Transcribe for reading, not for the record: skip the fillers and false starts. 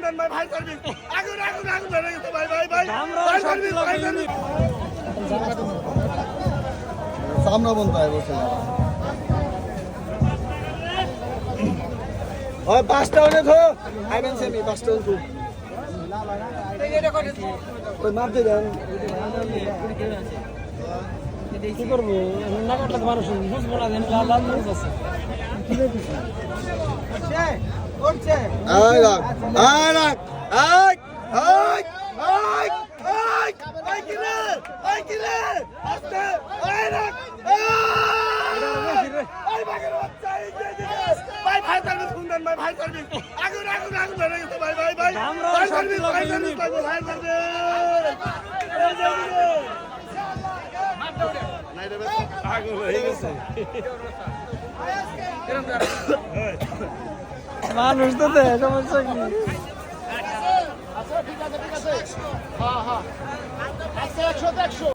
দেন ভাই, ভাই সার্ভিস আগুন আগুন আগুন ধরে গেছে ভাই ভাই ভাই ভাই সার্ভিস ভাই সার্ভিস সামনে বন্ধ বসে ওই পাঁচটা হলে তো আইবেন সেমি পাঁচটা হলে ওই মাপ দিয়ে দেন কি করবো না কাটলে মানুষ বুঝবো না লাল লাল মরিচ আছে আয় রাখ আয় রাখ আয় আয় আয় আই আই কিলে আই কিলে আস্তে আই রাখ আই বাগের বাচ্চা এই যে দিকে ভাই ভাই সার্ভিস ফোন দেন ভাই ভাই সার্ভিস আগুন আগুন আগুন ধরে গেছে ভাই ভাই ভাই ভাই সার্ভিস ভাই সার্ভিস ভাই সার্ভিস আগুন হয়ে গেছে মানুষ তো দেয় সমস্যা কি আচ্ছা ঠিক আছে হ্যাঁ হ্যাঁ আচ্ছা 100 100